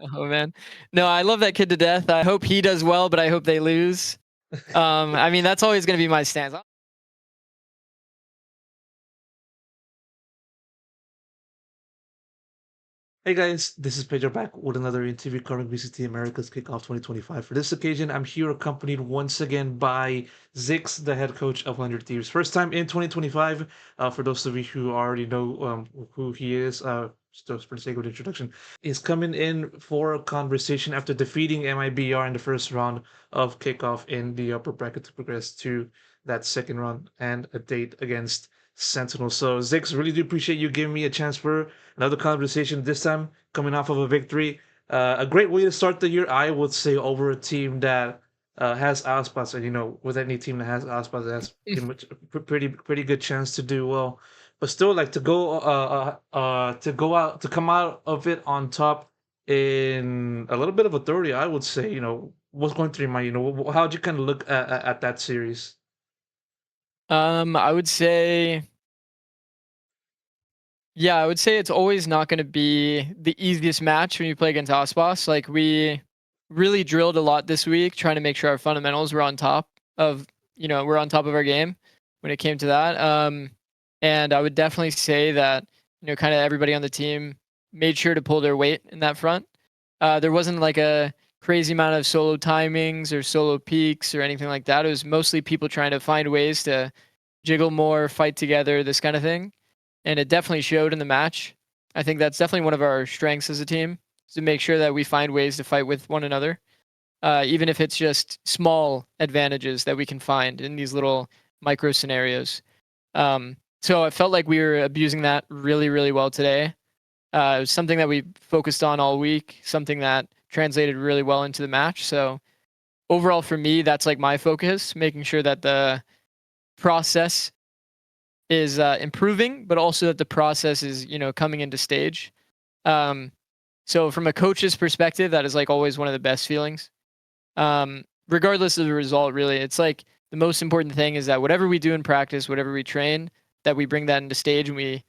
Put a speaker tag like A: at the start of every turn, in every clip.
A: Oh man. No, I love that kid to death. I hope he does well, but I hope they lose. I mean, that's always going to be my stance.
B: Hey guys, this is Pedro back with another interview covering VCT Americas KICKOFF 2025. For this occasion, I'm here accompanied once again by Zikz, the head coach of 100 Thieves. First time in 2025. For those of you who already know who he is, just for the sake of the introduction, is coming in for a conversation after defeating MIBR in the first round of kickoff in the upper bracket to progress to that second round and a date against Sentinel. So Zix, really do appreciate you giving me a chance for another conversation. This time coming off of a victory, a great way to start the year, I would say, over a team that has Aspas, and with any team that has Aspas, it has pretty much pretty good chance to do well. But still, like to go out to come out of it on top in a little bit of authority, I would say. What's going through your mind? How'd you kind of look at that series?
A: I would say, yeah, I would say it's always not going to be the easiest match when you play against Ospas. Like we really drilled a lot this week, trying to make sure our fundamentals were on top of, we're on top of our game when it came to that. And I would definitely say that, kind of everybody on the team made sure to pull their weight in that front. There wasn't like a crazy amount of solo timings or solo peaks or anything like that. It was mostly people trying to find ways to jiggle more, fight together, this kind of thing. And it definitely showed in the match. I think that's definitely one of our strengths as a team, is to make sure that we find ways to fight with one another, even if it's just small advantages that we can find in these little micro scenarios. So I felt like we were abusing that really, really well today. It was something that we focused on all week, something that translated really well into the match. So overall, for me, that's like my focus, making sure that the process is improving, but also that the process is coming into stage. Um, so from a coach's perspective, that is like always one of the best feelings. Regardless of the result, really, it's like the most important thing is that whatever we do in practice, whatever we train, that we bring that into stage and we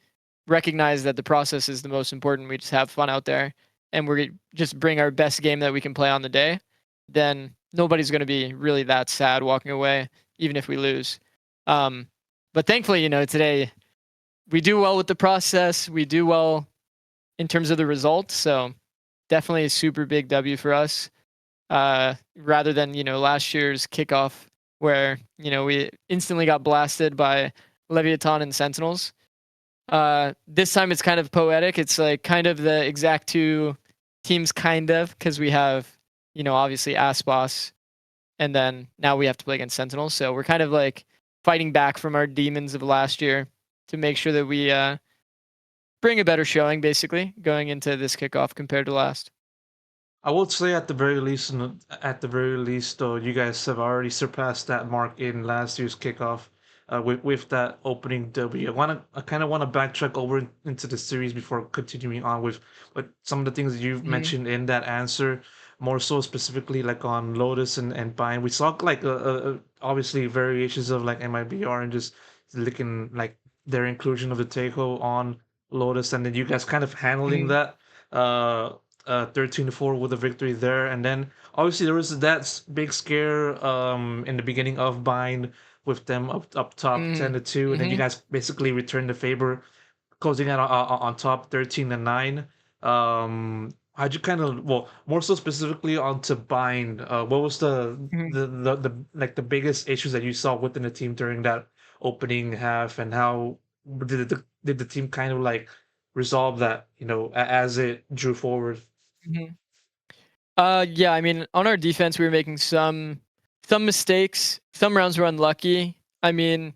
A: recognize that the process is the most important. We just have fun out there and we're just bring our best game that we can play on the day. Then nobody's going to be really that sad walking away, even if we lose. Um, but thankfully, today we do well with the process. We do well in terms of the results. So definitely a super big W for us. Rather than, last year's kickoff where, we instantly got blasted by Leviathan and Sentinels. This time it's kind of poetic. It's like kind of the exact two teams, kind of, because we have, obviously Aspas, and then now we have to play against Sentinels. So we're kind of like fighting back from our demons of last year to make sure that we bring a better showing, basically, going into this kickoff compared to last.
B: I would say at the very least, though, you guys have already surpassed that mark in last year's kickoff, with that opening W. I kind of want to backtrack over into the series before continuing on with some of the things that you've
A: Hmm.
B: mentioned in that answer, more so specifically like on Lotus and Bind. We saw like obviously variations of like MIBR and just looking like their inclusion of the Teiko on Lotus, and then you guys kind of handling
A: Hmm.
B: that. Uh, 13-4 with a victory there. And then obviously there was that big scare in the beginning of Bind with them up top
A: Hmm.
B: 10-2, and then you
A: Hmm.
B: guys basically returned the favor, closing out on top 13-9. How'd you kind of, well, more so specifically onto Bind? What was
A: Hmm.
B: the like the biggest issues that you saw within the team during that opening half, and how did the team kind of like resolve that, as it drew forward?
A: Hmm. Yeah, I mean, on our defense, we were making some mistakes. Some rounds were unlucky. I mean,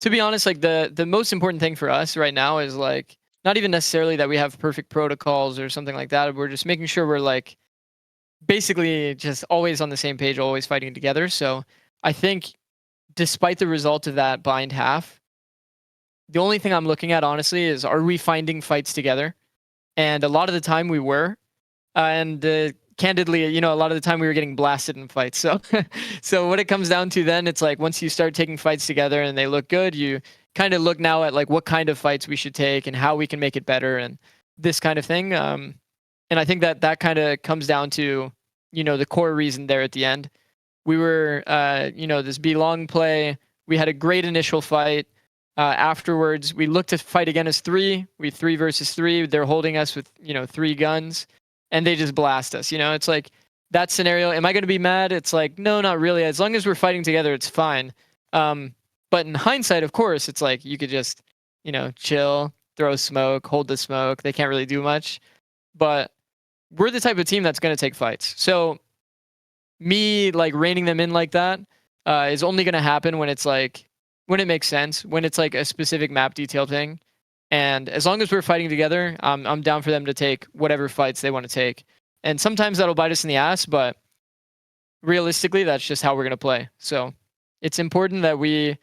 A: to be honest, like the most important thing for us right now is like not even necessarily that we have perfect protocols or something like that. We're just making sure we're like basically just always on the same page, always fighting together. So I think despite the result of that blind half, the only thing I'm looking at honestly is are we finding fights together? And a lot of the time we were. And candidly, a lot of the time we were getting blasted in fights. So, so what it comes down to then, it's like once you start taking fights together and they look good, you kind of look now at like what kind of fights we should take and how we can make it better and this kind of thing. And I think that kind of comes down to, the core reason there at the end. We were, this B long play. We had a great initial fight. Afterwards, we looked to fight again as three. We 3 versus 3. They're holding us with, 3 guns, and they just blast us. It's like that scenario. Am I going to be mad? It's like, no, not really. As long as we're fighting together, it's fine. But in hindsight, of course, it's like you could just, chill, throw smoke, hold the smoke. They can't really do much. But we're the type of team that's going to take fights. So me like reining them in like that is only going to happen when it's like when it makes sense, when it's like a specific map detail thing. And as long as we're fighting together, I'm down for them to take whatever fights they want to take. And sometimes that'll bite us in the ass, but realistically, that's just how we're going to play. So it's important that we,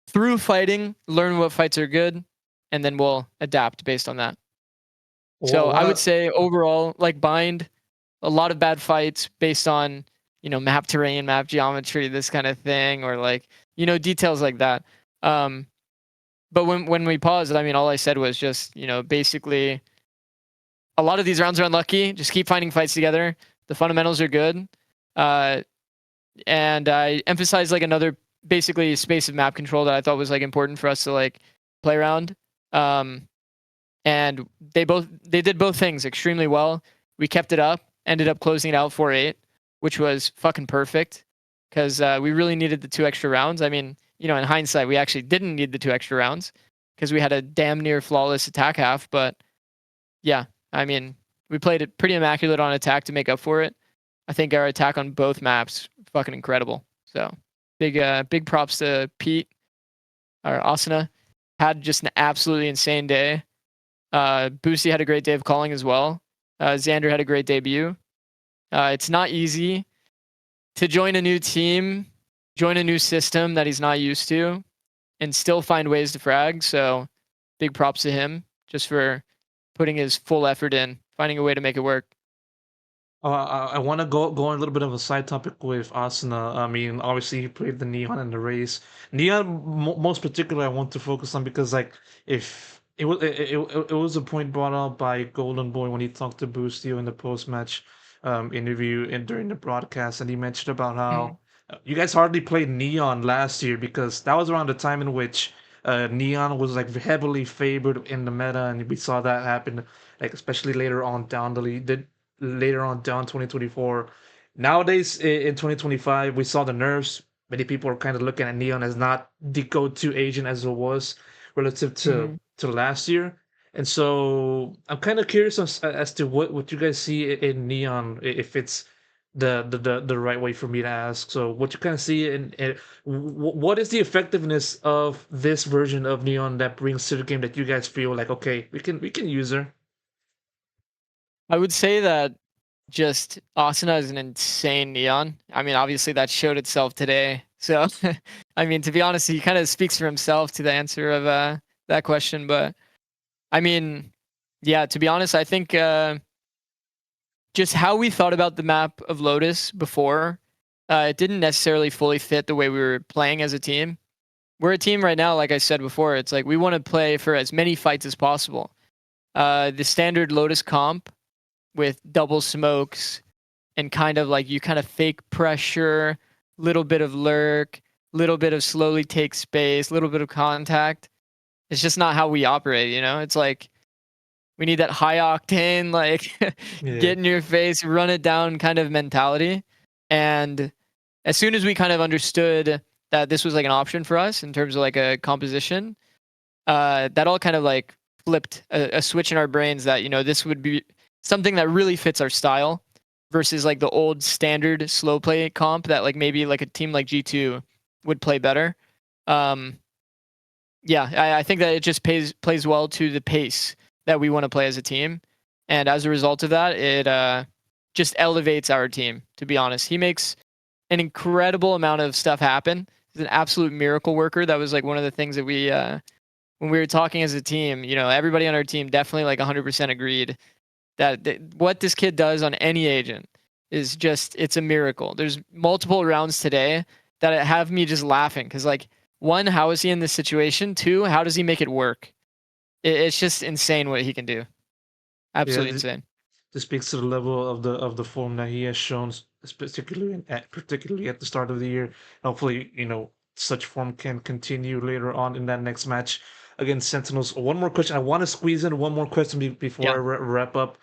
A: through fighting, learn what fights are good, and then we'll adapt based on that. So I would say overall, like Bind, a lot of bad fights based on, map terrain, map geometry, this kind of thing, or like, details like that. But when we paused, I mean, all I said was just, basically a lot of these rounds are unlucky. Just keep finding fights together. The fundamentals are good. And I emphasized like another basically space of map control that I thought was like important for us to like play around. And they did both things extremely well. We kept it up, ended up closing it out 4-8, which was fucking perfect because we really needed the 2 extra rounds. I mean, in hindsight, we actually didn't need the 2 extra rounds because we had a damn near flawless attack half. But yeah, I mean, we played it pretty immaculate on attack to make up for it. I think our attack on both maps, fucking incredible. So big props to Pete, or Asuna, had just an absolutely insane day. Boosie had a great day of calling as well. Xander had a great debut. It's not easy to join a new team, join a new system that he's not used to, and still find ways to frag. So big props to him just for putting his full effort in, finding a way to make it work.
B: I want to go on a little bit of a side topic with Asuna. I mean, obviously he played the Neon in the race. Neon, most particularly, I want to focus on because like if it was a point brought up by Golden Boy when he talked to Boostio in the post match interview and during the broadcast, and he mentioned about how you guys hardly played Neon last year because that was around the time in which Neon was like heavily favored in the meta, and we saw that happen like especially later on down the lead. Later on down 2024. Nowadays in 2025, we saw the nerfs. Many people are kind of looking at Neon as not the go-to agent as it was relative to last year. And so I'm kind of curious as to what you guys see in Neon, if it's the right way for me to ask. So what you kind of see in what is the effectiveness of this version of Neon that brings to the game that you guys feel like, okay, we can use her?
A: I would say that just Asuna is an insane Neon. I mean, obviously that showed itself today. So, I mean, to be honest, he kind of speaks for himself to the answer of that question. But I mean, yeah, to be honest, I think just how we thought about the map of Lotus before, it didn't necessarily fully fit the way we were playing as a team. We're a team right now, like I said before, it's like we want to play for as many fights as possible. The standard Lotus comp with double smokes and kind of like you kind of fake pressure, little bit of lurk, little bit of slowly take space, little bit of contact. It's just not how we operate, It's like we need that high octane, like get in your face, run it down kind of mentality. And as soon as we kind of understood that this was like an option for us in terms of like a composition, that all kind of like flipped a switch in our brains that, this would be something that really fits our style versus like the old standard slow play comp that like maybe like a team like G2 would play better. Yeah, I think that it just plays well to the pace that we want to play as a team. And as a result of that, it just elevates our team, to be honest. He makes an incredible amount of stuff happen. He's an absolute miracle worker. That was like one of the things that we, when we were talking as a team, everybody on our team definitely like 100% agreed that what this kid does on any agent is just, it's a miracle. There's multiple rounds today that have me just laughing because like, one, how is he in this situation? Two, how does he make it work? It's just insane what he can do. Absolutely insane.
B: This speaks to the level of the form that he has shown, particularly at the start of the year. Hopefully, such form can continue later on in that next match against Sentinels. One more question. I want to squeeze in one more question before I
A: Yeah.
B: wrap up,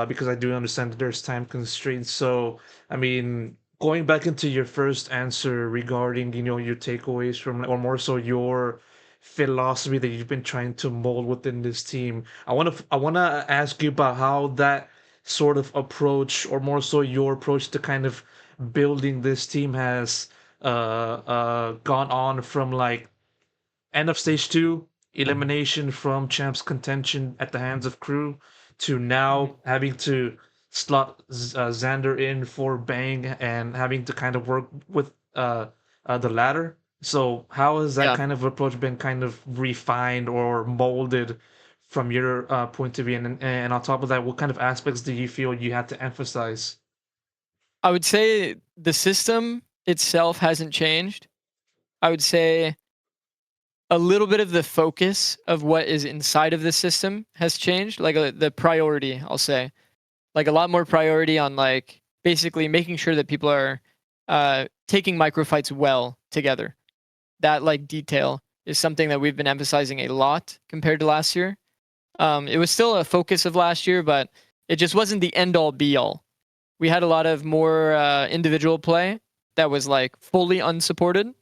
B: because I do understand that there's time constraints. So, I mean, going back into your first answer regarding, your takeaways from, or more so your philosophy that you've been trying to mold within this team. I want to ask you about how that sort of approach, or more so your approach to kind of building this team, has gone on from like end of stage two, elimination from champs contention at the hands of crew, to
A: Mhm.
B: now having to slot Xander in for Bang and having to kind of work with the latter. So how has that
A: Yeah.
B: kind of approach been kind of refined or molded from your point of view? And on top of that, what kind of aspects do you feel you had to emphasize?
A: I would say the system itself hasn't changed. I would say a little bit of the focus of what is inside of the system has changed, like the priority, I'll say. Like a lot more priority on like basically making sure that people are taking microfights well together. That like detail is something that we've been emphasizing a lot compared to last year. It was still a focus of last year, but it just wasn't the end all be all. We had a lot of more individual play that was like fully unsupported,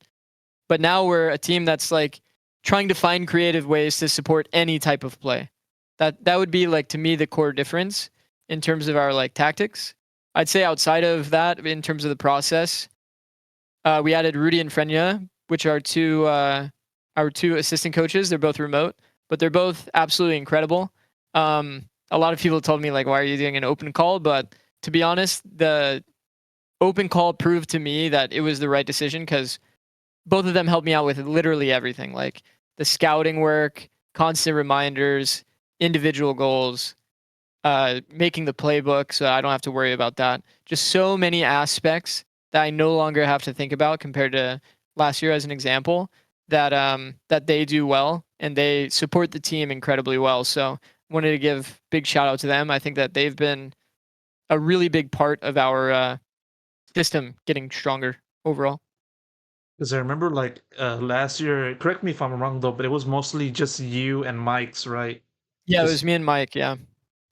A: but now we're a team that's like trying to find creative ways to support any type of play. That would be like to me the core difference in terms of our like tactics. I'd say outside of that, in terms of the process, we added Rudy and Frenya, which are our two assistant coaches. They're both remote, but they're both absolutely incredible. A lot of people told me like, "Why are you doing an open call?" But to be honest, the open call proved to me that it was the right decision because both of them helped me out with literally everything, like the scouting work, constant reminders, individual goals, making the playbook so I don't have to worry about that. Just so many aspects that I no longer have to think about compared to last year as an example that they do well and they support the team incredibly well. So wanted to give big shout out to them. I think that they've been a really big part of our system getting stronger overall.
B: Because I remember like last year, correct me if I'm wrong though, but it was mostly just you and Mike's, right?
A: Yeah, it was
B: Just
A: me and Mike. Yeah.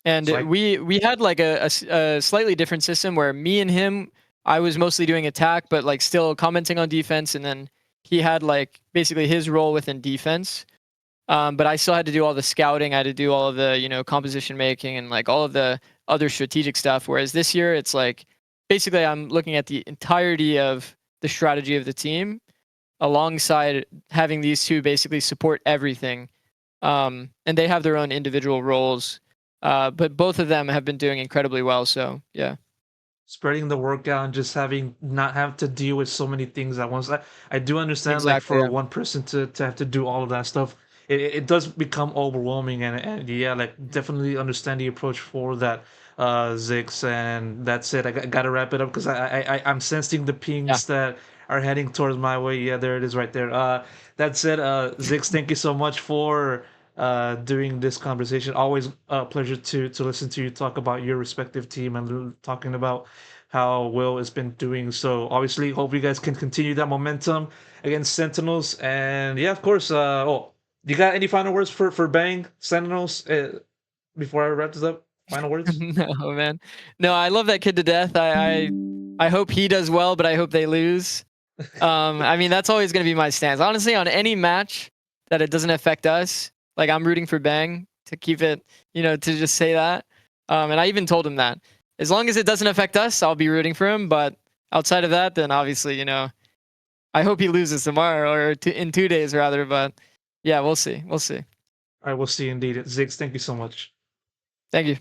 A: And
B: so I
A: we had like a slightly different system where me and him, I was mostly doing attack, but like still commenting on defense, and then he had like basically his role within defense. But I still had to do all the scouting. I had to do all of the composition making and like all of the other strategic stuff. Whereas this year, it's like basically I'm looking at the entirety of the strategy of the team alongside having these two basically support everything. And they have their own individual roles, but both of them have been doing incredibly well. So yeah,
B: spreading the work out and just having not have to deal with so many things at once. I do understand like
A: exactly.
B: for
A: Yeah,
B: one person to have to do all of that stuff, it does become overwhelming, and yeah, like
A: Mhm.
B: definitely understand the approach for that, Zix. And that's it. I gotta wrap it up because I'm sensing the
A: yeah.
B: pings that are heading towards my way. Yeah, there it is right there. That's it. Zix, thank you so much for doing this conversation. Always a pleasure to listen to you talk about your respective team and talking about how Will has been doing. So obviously, hope you guys can continue that momentum against Sentinels. And yeah, of course. You got any final words for Bang Sentinels before I wrap this up? Final words.
A: No man, no. I love that kid to death. I hope he does well, but I hope they lose. I mean that's always gonna be my stance. Honestly, on any match that it doesn't affect us, like I'm rooting for Bang to keep it, to just say that. And I even told him that as long as it doesn't affect us, I'll be rooting for him. But outside of that, then obviously, I hope he loses tomorrow or in 2 days rather. But yeah, we'll see. We'll see.
B: I will see indeed. Ziggs, thank you so much.
A: Thank you.